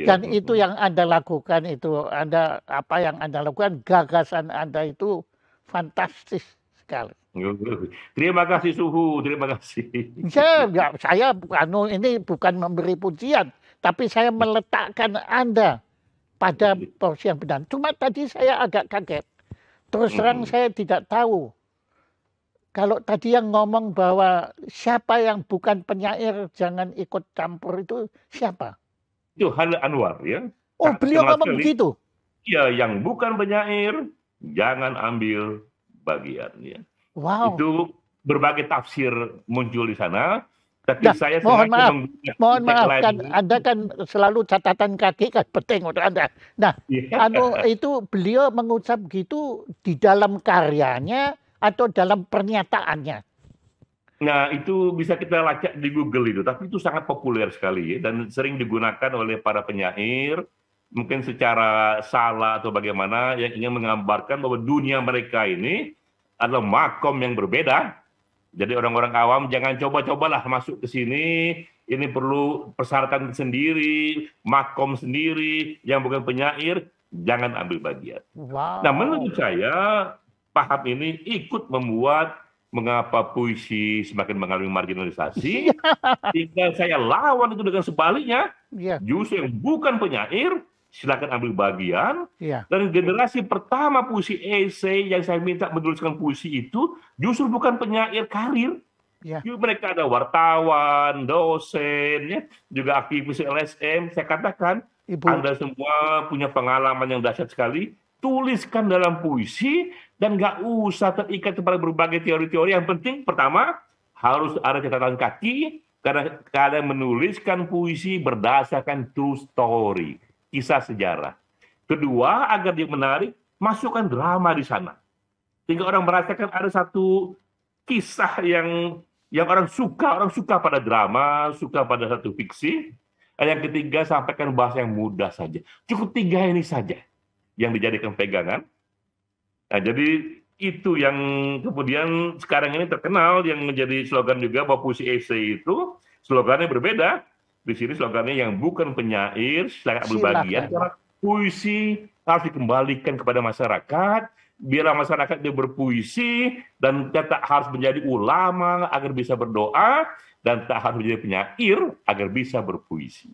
Dan itu yang Anda lakukan itu, apa yang Anda lakukan, gagasan Anda itu fantastis sekali. Terima kasih Suhu, terima kasih. Saya ini bukan memberi pujian, tapi saya meletakkan Anda pada porsi yang benar. Cuma tadi saya agak kaget. Terus terang saya tidak tahu. Kalau tadi yang ngomong bahwa siapa yang bukan penyair jangan ikut campur itu siapa? Itu Halil Anwar ya. Oh, beliau ngomong begitu? Iya, yang bukan penyair jangan ambil bagian. Ya. Wow. Itu berbagai tafsir muncul di sana, tapi Nah, saya mohon sengaja maaf, menggunakan mohon maaf tagline kan ini. Anda kan selalu catatan kaki kan penting untuk Anda. Nah, Ya. itu beliau mengucap gitu di dalam karyanya atau dalam pernyataannya. Nah, itu bisa kita lacak di Google itu, tapi itu sangat populer sekali ya, dan sering digunakan oleh para penyair, mungkin secara salah atau bagaimana, yang ingin menggambarkan bahwa dunia mereka ini adalah makom yang berbeda. Jadi orang-orang awam jangan coba-cobalah masuk ke sini, ini perlu persyaratan sendiri, makom sendiri, yang bukan penyair, jangan ambil bagian. Nah, Wow. menurut saya, paham ini ikut membuat mengapa puisi semakin mengalami marginalisasi. Iya, Tinggal saya lawan itu dengan sebaliknya. iya, Justru yang bukan penyair, silakan ambil bagian. iya, Dan generasi pertama puisi esai yang saya minta menuliskan puisi itu justru bukan penyair karir. iya. Mereka ada wartawan, dosen, ya, juga aktivis LSM. Saya katakan, Ibu, Anda semua punya pengalaman yang dahsyat sekali. Tuliskan dalam puisi dan nggak usah terikat kepada berbagai teori-teori. Yang penting, pertama, harus ada catatan kaki karena kalian menuliskan puisi berdasarkan true story, kisah sejarah. Kedua, agar dia menarik, masukkan drama di sana. Sehingga orang merasakan ada satu kisah yang orang suka pada drama, suka pada satu fiksi. Yang ketiga, sampaikan bahasa yang mudah saja. Cukup 3 ini saja yang dijadikan pegangan. Nah, jadi itu yang kemudian sekarang ini terkenal, yang menjadi slogan juga bahwa puisi esai itu slogannya berbeda. Di sini slogannya yang bukan penyair, silakan ambil bagian. silakan. Karena puisi harus dikembalikan kepada masyarakat, biar masyarakat dia berpuisi, dan tetap harus menjadi ulama agar bisa berdoa, dan tak harus menjadi penyair agar bisa berpuisi.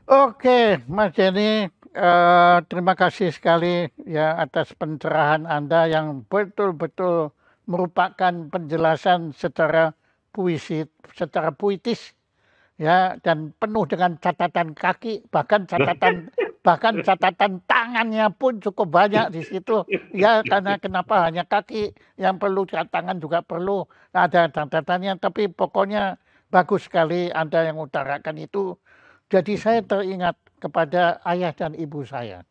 Oke, Mas Jenny, terima kasih sekali ya atas pencerahan Anda yang betul-betul merupakan penjelasan secara puisi, secara puitis ya, dan penuh dengan catatan kaki, bahkan catatan tangannya pun cukup banyak di situ ya, karena kenapa hanya kaki yang perlu, tangan juga perlu ada catatannya, tapi pokoknya bagus sekali Anda yang utarakan itu. Jadi saya teringat kepada ayah dan ibu saya.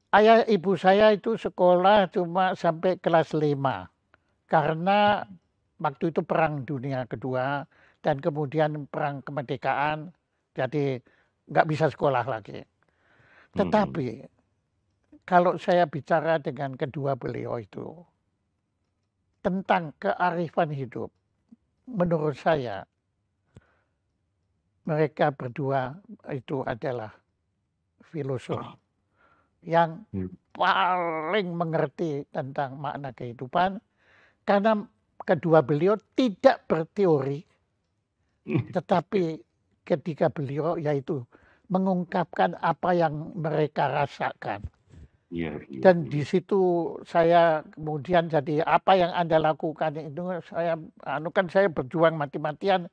Ayah ibu saya itu sekolah cuma sampai kelas 5 karena waktu itu Perang Dunia Kedua dan kemudian Perang Kemerdekaan, jadi nggak bisa sekolah lagi. Tetapi kalau saya bicara dengan kedua beliau itu tentang kearifan hidup, menurut saya mereka berdua itu adalah filosof yang paling mengerti tentang makna kehidupan, karena kedua beliau tidak berteori, tetapi ketika beliau yaitu mengungkapkan apa yang mereka rasakan. Dan di situ saya kemudian jadi apa yang Anda lakukan itu, saya berjuang mati-matian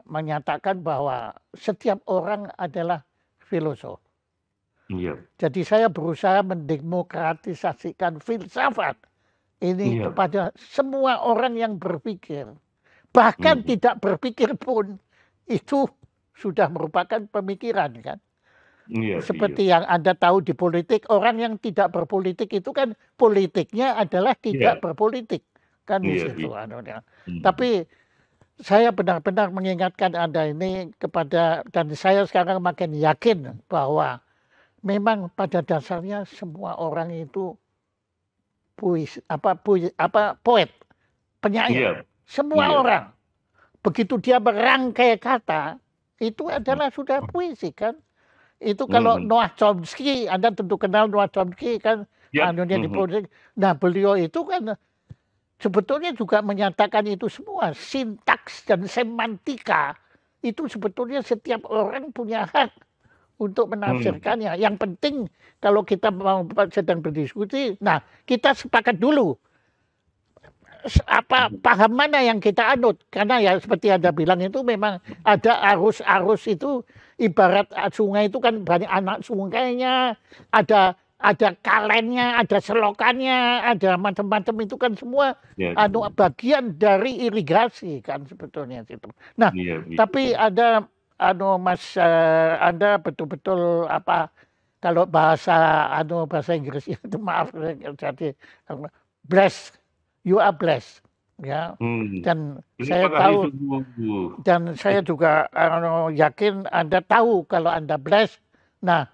menyatakan bahwa setiap orang adalah filosof. Jadi saya berusaha mendemokratisasikan filsafat ini kepada semua orang yang berpikir. Bahkan tidak berpikir pun itu sudah merupakan pemikiran kan. Seperti yang Anda tahu di politik, orang yang tidak berpolitik itu kan politiknya adalah tidak berpolitik kan di situ. Tapi saya benar-benar mengingatkan Anda ini kepada, dan saya sekarang makin yakin bahwa memang pada dasarnya semua orang itu poet, penyair. Semua orang begitu dia merangkai kata itu adalah sudah puisi kan. Itu kalau Noah Chomsky, Anda tentu kenal Noah Chomsky kan, di politik. Nah, beliau itu kan sebetulnya juga menyatakan itu semua, sintaks dan semantika itu sebetulnya setiap orang punya hak untuk menafsirkannya. Yang penting kalau kita mau sedang berdiskusi, nah kita sepakat dulu paham mana yang kita anut, karena ya seperti Anda bilang itu memang ada arus-arus itu, ibarat sungai itu kan banyak anak sungainya, ada kalennya, ada selokannya, ada macam-macam, itu kan semua bagian dari irigasi kan sebetulnya itu. Nah, tapi ada Mas, Anda betul-betul kalau bahasa Inggris itu, maaf, jadi blessed, you are blessed, ya. Dan saya tahu, dan saya juga yakin Anda tahu kalau Anda blessed. Nah,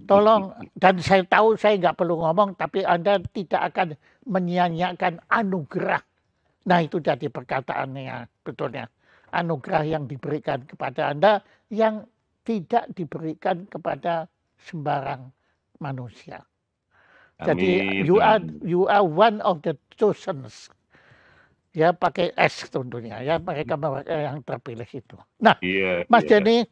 tolong, dan saya tahu saya nggak perlu ngomong, tapi Anda tidak akan menyia-nyiakan anugerah. Nah, itu jadi perkataannya betulnya. Anugerah yang diberikan kepada Anda yang tidak diberikan kepada sembarang manusia. Jadi you are one of the chosen. Ya, pakai S tentunya ya, mereka yang terpilih itu. Nah, Mas Denny,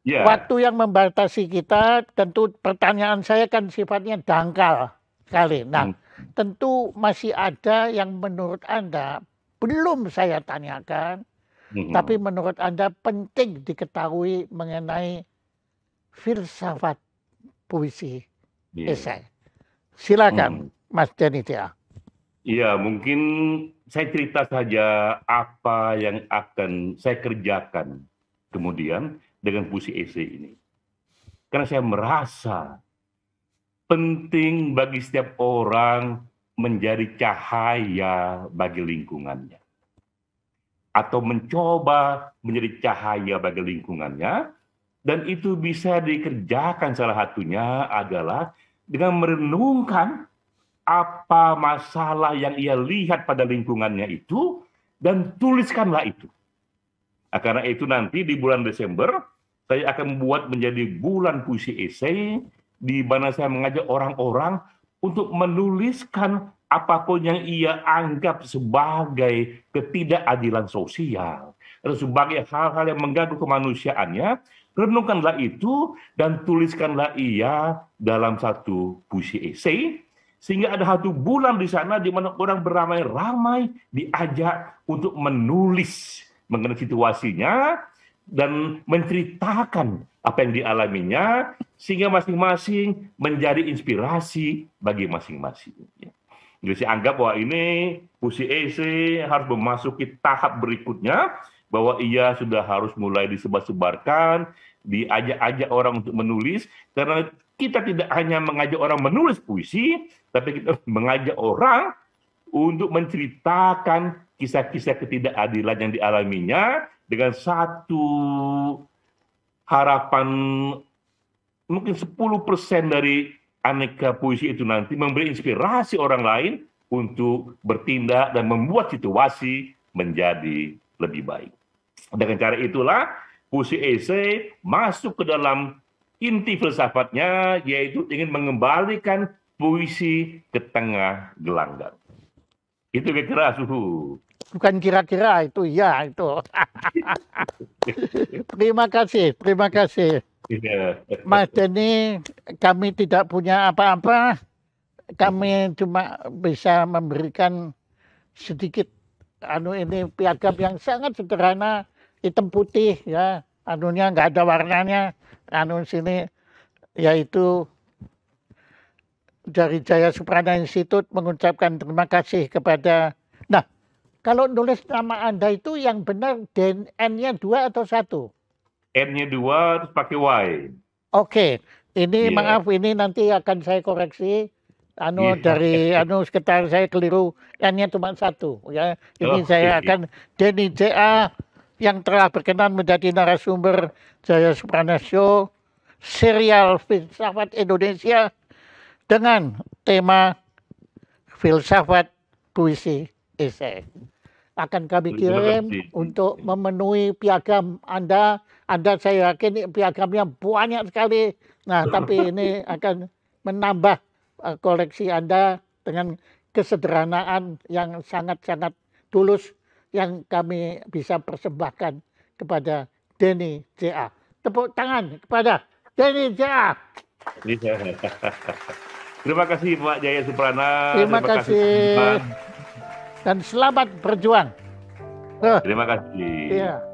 waktu yang membatasi kita, tentu pertanyaan saya kan sifatnya dangkal sekali. Nah, tentu masih ada yang menurut Anda belum saya tanyakan, tapi menurut Anda penting diketahui mengenai filsafat puisi esai. Silakan, Mas Denny J.A. Iya, mungkin saya cerita saja apa yang akan saya kerjakan kemudian dengan puisi esai ini. Karena saya merasa penting bagi setiap orang menjadi cahaya bagi lingkungannya. Atau mencoba menjadi cahaya bagi lingkungannya. Dan itu bisa dikerjakan, salah satunya adalah dengan merenungkan apa masalah yang ia lihat pada lingkungannya itu, dan tuliskanlah itu. Nah, karena itu nanti di bulan Desember, saya akan membuat menjadi bulan puisi esai, di mana saya mengajak orang-orang untuk menuliskan apapun yang ia anggap sebagai ketidakadilan sosial, atau sebagai hal-hal yang mengganggu kemanusiaannya. Renungkanlah itu dan tuliskanlah ia dalam satu puisi esai, sehingga ada satu bulan di sana di mana orang beramai-ramai diajak untuk menulis mengenai situasinya dan menceritakan apa yang dialaminya, sehingga masing-masing menjadi inspirasi bagi masing-masing. Jadi saya anggap bahwa ini puisi esai harus memasuki tahap berikutnya, bahwa ia sudah harus mulai disebar-sebarkan, diajak-ajak orang untuk menulis, karena kita tidak hanya mengajak orang menulis puisi, tapi kita mengajak orang untuk menceritakan kisah-kisah ketidakadilan yang dialaminya dengan satu harapan mungkin 10% dari aneka puisi itu nanti memberi inspirasi orang lain untuk bertindak dan membuat situasi menjadi lebih baik. Dengan cara itulah puisi esai masuk ke dalam inti filsafatnya, yaitu ingin mengembalikan puisi ke tengah gelanggang. Itu kira-kira, Suhu. Bukan kira-kira, itu ya, itu. Terima kasih. Mas Denny, kami tidak punya apa-apa. Kami cuma bisa memberikan sedikit ini piagam yang sangat sederhana, hitam putih ya, anunya nggak ada warnanya, sini yaitu dari Jaya Suprana Institute mengucapkan terima kasih kepada. Nah, kalau nulis nama Anda itu yang benar N-nya 2 atau 1? N-nya 2 terus pakai Y. Oke, ini maaf, ini nanti akan saya koreksi. Dari sekitar saya keliru, N-nya cuma 1 ya. Ini saya akan Denny J.A. yang telah berkenan menjadi narasumber Jaya Suprana Show, serial Filsafat Indonesia dengan tema filsafat puisi esai. Akan kami kirim untuk memenuhi piagam Anda. Saya yakin piagamnya banyak sekali. Nah, tapi ini akan menambah koleksi Anda dengan kesederhanaan yang sangat-sangat tulus yang kami bisa persembahkan kepada Denny J.A. Tepuk tangan kepada Denny J.A. Terima kasih Pak Jaya Suprana. Terima kasih. dan selamat berjuang. Terima kasih. Iya.